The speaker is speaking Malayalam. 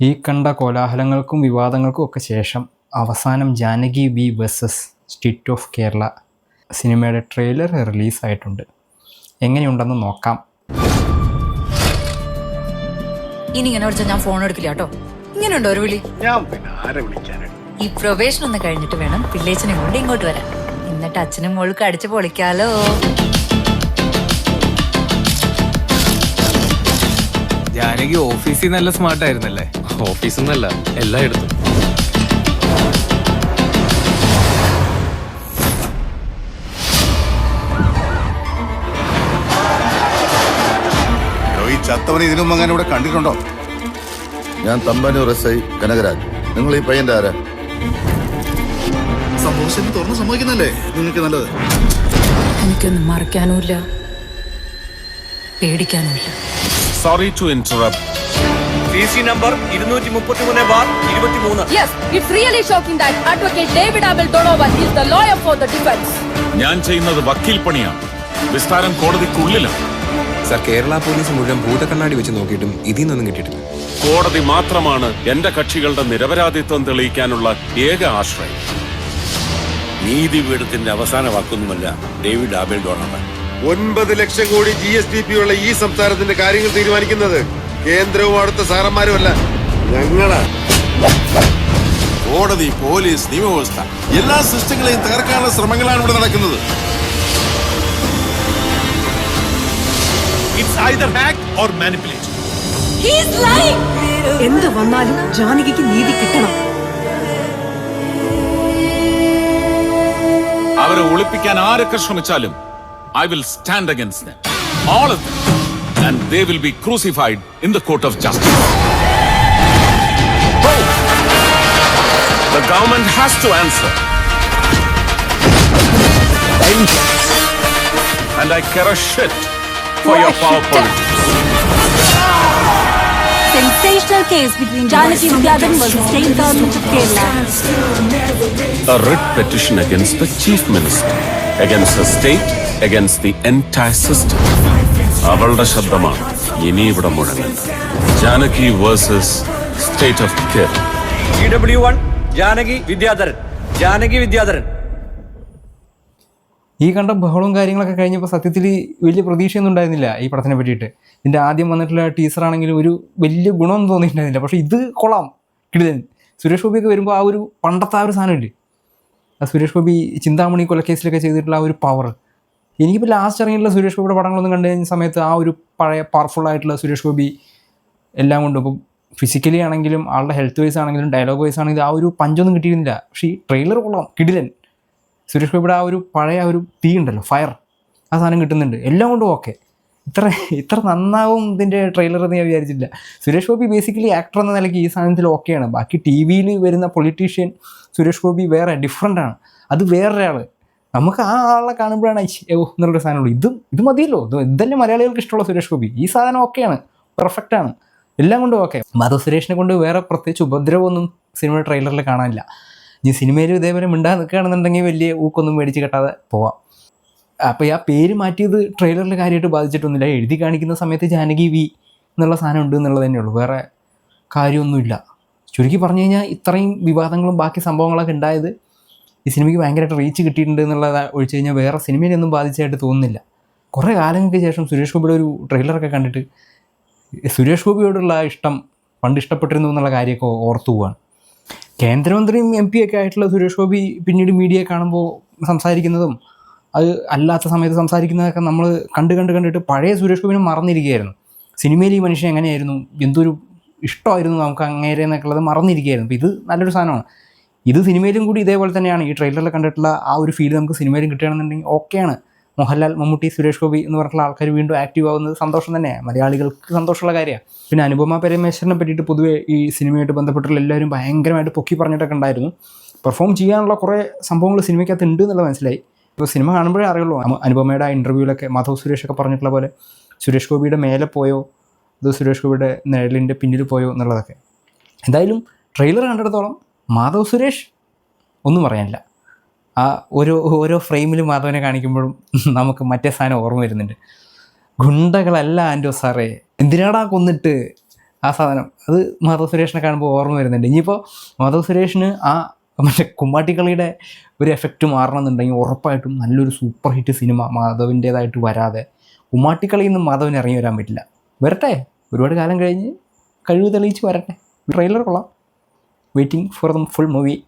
ഈ കണ്ട കോലാഹലങ്ങൾക്കും വിവാദങ്ങൾക്കും ഒക്കെ ശേഷം അവസാനം Janaki V versus state of Kerala സിനിമയുടെ ട്രെയിലർ റിലീസായിട്ടുണ്ട്. എങ്ങനെയുണ്ടെന്ന് നോക്കാം. ഇനി ഇങ്ങനെ വിളിച്ചാൽ ഞാൻ ഫോൺ എടുക്കില്ല കേട്ടോ. ഇങ്ങനെയുണ്ടോ ഒരു വിളി? ഞാൻ പിന്നെ ആരെ വിളിക്കാനാണ്? ഈ പ്രൊബേഷൻ ഒന്ന് കഴിഞ്ഞിട്ട് വേണം പിള്ളേച്ചനെ കൊണ്ട് ഇങ്ങോട്ട് വരാൻ. എന്നിട്ട് അച്ഛനും മോൾക്ക് അടിച്ചു പൊളിക്കാലോ. ജാനകി ഓഫീസിൽ നല്ല സ്മാർട്ട് ആയിരുന്നല്ലേ? ഓഫീസിൽ നിന്നല്ല, എല്ലായിടത്തും. ചത്തവനെ ഇതിനു മുമ്പ് അങ്ങനെ ഇവിടെ കണ്ടിട്ടുണ്ടോ? ഞാൻ തമ്പാനൂർ എസ് ഐ കനകരാജ്. നിങ്ങൾ ഈ പയ്യന്റെ ആരാ? സംഭവം തുറന്ന് സമ്മതിക്കുന്നല്ലേ നിങ്ങൾക്ക് നല്ലത്. എനിക്കൊന്നും മറക്കാനുമില്ല, പേടിക്കാനുമില്ല. Sorry to interrupt. CC number 233/23. Yes, it's really shocking that Advocate David Abel Donovan is the lawyer for the defense. ഞാൻ ചെയ്യുന്നത് വക്കീൽ പണിയാണ്. വിസ്താരം കോടതിക്കുള്ളിലാണ്. സർ, കേരള പോലീസ് മുഴുവൻ ഭൂതക്കണ്ണാടി വെച്ച് നോക്കിയിട്ടും ഇതിൽ നിന്നൊന്നും കിട്ടിയിട്ടില്ല. കോടതി മാത്രമാണ് എന്റെ കക്ഷികളുടെ നിരപരാധിത്വം തെളിയിക്കാനുള്ള ഏക ആശ്രയം. നീതിപീഠത്തിന്റെ അവസാന വാക്കൊന്നുമല്ല ഡേവിഡ് ആബേൽ ഡോണവൻ. 9 ലക്ഷം കോടി GSDP ഉള്ള ഈ സംസ്ഥാനത്തിന്റെ കാര്യങ്ങൾ തീരുമാനിക്കുന്നത് കേന്ദ്രവും അടുത്ത സാറന്മാരുമല്ല, ഞങ്ങളാ. കോടതി, പോലീസ്, നിയമവ്യവസ്ഥ എല്ലാ സിസ്റ്റങ്ങളെയും തകർക്കാനുള്ള ശ്രമങ്ങളാണ് ഇവിടെ നടക്കുന്നത്. It's either hack or manipulation. He's lying. എന്ത് വന്നാലും ജാനകിക്ക് നീതി കിട്ടണം. അവരെ ഒളിപ്പിക്കാൻ ആരൊക്കെ ശ്രമിച്ചാലും I will stand against them, all of them, and they will be crucified in the court of justice. The government has to answer. And I care a shit for your power politics. Sensational case between Janaki Vidyadan versus State Government of Kerala. A writ petition against the chief minister, against the state, against the entire system. അവളുടെ ശബ്ദമാണ് ഇനി ഇവിടെ മുഴങ്ങുന്നത്. Janaki versus state of Kerala. EW1 Janaki Vidyadharan. Janaki Vidyadharan. ഈ കണ്ട ബഹളവും കാര്യങ്ങളൊക്കെ കഴിഞ്ഞപ്പോൾ സത്യത്തിൽ വലിയ പ്രതീക്ഷയൊന്നും ഉണ്ടായിരുന്നില്ല ഈ പടത്തിനെ പറ്റിയിട്ട്. ഇതിൻ്റെ ആദ്യം വന്നിട്ടുള്ള ടീസറാണെങ്കിലും ഒരു വലിയ ഗുണമൊന്നും തോന്നിയിട്ടുണ്ടായിരുന്നില്ല. പക്ഷേ ഇത് കൊള്ളാം, കിടിലൻ. സുരേഷ് ഗോപിയൊക്കെ വരുമ്പോൾ ആ ഒരു പണ്ടത്തെ ആ ഒരു സാധനമില്ലേ, ആ സുരേഷ് ഗോപി ചിന്താമണി കൊലക്കേസിലൊക്കെ ചെയ്തിട്ടുള്ള ആ ഒരു പവർ. എനിക്കിപ്പോൾ ലാസ്റ്റ് ഇറങ്ങിയിട്ടുള്ള സുരേഷ് ഗോപിയുടെ പടങ്ങളൊന്നും കണ്ടു കഴിഞ്ഞ സമയത്ത് ആ ഒരു പഴയ പവർഫുള്ളായിട്ടുള്ള സുരേഷ് ഗോപി എല്ലാം കൊണ്ടും ഇപ്പം ഫിസിക്കലി ആണെങ്കിലും ആളുടെ ഹെൽത്ത് വൈസ് ആണെങ്കിലും ഡയലോഗ് വൈസ് ആണെങ്കിലും ആ ഒരു പഞ്ചൊന്നും കിട്ടിയിരുന്നില്ല. പക്ഷേ ഈ ട്രെയിലർ കൊള്ളാം, കിടിലൻ. സുരേഷ് ഗോപിയുടെ ആ ഒരു പഴയ ആ ഒരു തീ ഉണ്ടല്ലോ, ഫയർ, ആ സാധനം കിട്ടുന്നുണ്ട്. എല്ലാം കൊണ്ടും ഓക്കെ. ഇത്ര നന്നാവും ഇതിൻ്റെ ട്രെയിലർ എന്ന് ഞാൻ വിചാരിച്ചില്ല. സുരേഷ് ഗോപി ബേസിക്കലി ആക്ടർ എന്ന നിലയ്ക്ക് ഈ സാധനത്തിൽ ഓക്കെയാണ്. ബാക്കി ടി വിയിൽ വരുന്ന പൊളിറ്റീഷ്യൻ സുരേഷ് ഗോപി വേറെ ഡിഫറെൻ്റ് ആണ്. അത് വേറൊരാൾ. നമുക്ക് ആ ആളെ കാണുമ്പോഴാണ് എന്നുള്ളൊരു സാധനമുള്ളൂ. ഇത് മതിയല്ലോ, ഇതല്ലേ മലയാളികൾക്ക് ഇഷ്ടമുള്ള സുരേഷ് ഗോപി. ഈ സാധനം ഓക്കെയാണ്, പെർഫെക്റ്റാണ്, എല്ലാം കൊണ്ടും ഓക്കെ. മാധവ് സുരേഷിനെ കൊണ്ട് വേറെ പ്രത്യേകിച്ച് ഉപദ്രവമൊന്നും സിനിമയുടെ ട്രെയിലറിൽ കാണാനില്ല. ഇനി സിനിമയിൽ ഇതേപോലെ മിണ്ടാതെ നിൽക്കുകയാണെന്നുണ്ടെങ്കിൽ വലിയ ഊക്കൊന്നും മേടിച്ച് കെട്ടാതെ പോവാം. അപ്പോൾ ആ പേര് മാറ്റിയത് ട്രെയിലറിൽ കാര്യമായിട്ട് ബാധിച്ചിട്ടൊന്നുമില്ല. എഴുതി കാണിക്കുന്ന സമയത്ത് ജാനകി വി എന്നുള്ള സാധനം ഉണ്ട് എന്നുള്ളത് തന്നെയുള്ളൂ, വേറെ കാര്യമൊന്നുമില്ല. ചുരുക്കി പറഞ്ഞു കഴിഞ്ഞാൽ ഇത്രയും വിവാദങ്ങളും ബാക്കി സംഭവങ്ങളൊക്കെ ഉണ്ടായത് ഈ സിനിമയ്ക്ക് ഭയങ്കരമായിട്ട് റീച്ച് കിട്ടിയിട്ടുണ്ട് എന്നുള്ളത് ഒഴിച്ച് കഴിഞ്ഞാൽ വേറെ സിനിമയിലൊന്നും ബാധിച്ചായിട്ട് തോന്നുന്നില്ല. കുറേ കാലങ്ങൾക്ക് ശേഷം സുരേഷ് ഗോപിയുടെ ഒരു ട്രെയിലറൊക്കെ കണ്ടിട്ട് സുരേഷ് ഗോപിയോടുള്ള ഇഷ്ടം പണ്ട് ഇഷ്ടപ്പെട്ടിരുന്നു എന്നുള്ള കാര്യമൊക്കെ ഓർത്തു പോവാണ്. കേന്ദ്രമന്ത്രിയും MP ഒക്കെ ആയിട്ടുള്ള സുരേഷ് ഗോപി പിന്നീട് മീഡിയയെ കാണുമ്പോൾ സംസാരിക്കുന്നതും അത് അല്ലാത്ത സമയത്ത് സംസാരിക്കുന്നതൊക്കെ നമ്മൾ കണ്ടിട്ട് പഴയ സുരേഷ് ഗോപിനെ മറന്നിരിക്കുകയായിരുന്നു. സിനിമയിൽ ഈ മനുഷ്യൻ എങ്ങനെയായിരുന്നു, എന്തൊരു ഇഷ്ടമായിരുന്നു നമുക്ക് അങ്ങേരെ എന്നൊക്കെയുള്ളത് മറന്നിരിക്കുകയായിരുന്നു. അപ്പോൾ ഇത് നല്ലൊരു സാധനമാണ്. ഇത് സിനിമയിലും കൂടി ഇതേപോലെ തന്നെയാണ്. ഈ ട്രെയിലറിൽ കണ്ടിട്ടുള്ള ആ ഒരു ഫീൽ നമുക്ക് സിനിമയിലും കിട്ടുകയാണെന്നുണ്ടെങ്കിൽ ഓക്കെയാണ്. മോഹൻലാൽ, മമ്മൂട്ടി, സുരേഷ് ഗോപി എന്ന് പറഞ്ഞിട്ടുള്ള ആൾക്കാർ വീണ്ടും ആക്റ്റീവ് ആവുന്നത് സന്തോഷം തന്നെയാണ്, മലയാളികൾക്ക് സന്തോഷമുള്ള കാര്യമാണ്. പിന്നെ അനുപമ പരമേശ്വരനെ പറ്റിയിട്ട് പൊതുവേ ഈ സിനിമയായിട്ട് ബന്ധപ്പെട്ടുള്ള എല്ലാവരും ഭയങ്കരമായിട്ട് പൊക്കി പറഞ്ഞിട്ടൊക്കെ ഉണ്ടായിരുന്നു. പെർഫോം ചെയ്യാനുള്ള കുറേ സംഭവങ്ങൾ സിനിമയ്ക്കകത്ത് ഉണ്ട് എന്നുള്ളത് മനസ്സിലായി. ഇപ്പോൾ സിനിമ കാണുമ്പോഴേ അറിയുള്ളൂ. അനുപമയുടെ ആ ഇൻ്റർവ്യൂവിലൊക്കെ മാധവ് സുരേഷൊക്കെ പറഞ്ഞിട്ടുള്ള പോലെ സുരേഷ് ഗോപിയുടെ മേലെ പോയോ അത് സുരേഷ് ഗോപിയുടെ നിഴലിൻ്റെ പിന്നിൽ പോയോ എന്നുള്ളതൊക്കെ. എന്തായാലും ട്രെയിലർ കണ്ടിടത്തോളം മാധവ് സുരേഷ് ഒന്നും പറയാനില്ല. ആ ഓരോ ഫ്രെയിമിലും മാധവനെ കാണിക്കുമ്പോഴും നമുക്ക് മറ്റേ സാധനം ഓർമ്മ വരുന്നുണ്ട്. ഗുണ്ടകളല്ല ആൻഡോ സാറേ, എന്തിനാടാ കൊന്നിട്ട് ആ സാധനം അത് മാധവ് സുരേഷിനെ കാണുമ്പോൾ ഓർമ്മ വരുന്നുണ്ട്. ഇനിയിപ്പോൾ മാധവ് സുരേഷിന് ആ മറ്റേ കുമ്മാട്ടിക്കളിയുടെ ഒരു എഫക്റ്റ് മാറണമെന്നുണ്ടെങ്കിൽ ഉറപ്പായിട്ടും നല്ലൊരു സൂപ്പർ ഹിറ്റ് സിനിമ മാധവിൻ്റേതായിട്ട് വരാതെ കുമ്മാട്ടിക്കളിയിൽ നിന്ന് മാധവിന് ഇറങ്ങി വരാൻ പറ്റില്ല. വരട്ടെ, ഒരുപാട് കാലം കഴിഞ്ഞ് കഴിവ് തെളിയിച്ച് വരട്ടെ. ട്രെയിലർ കൊള്ളാം. Waiting for the full movie.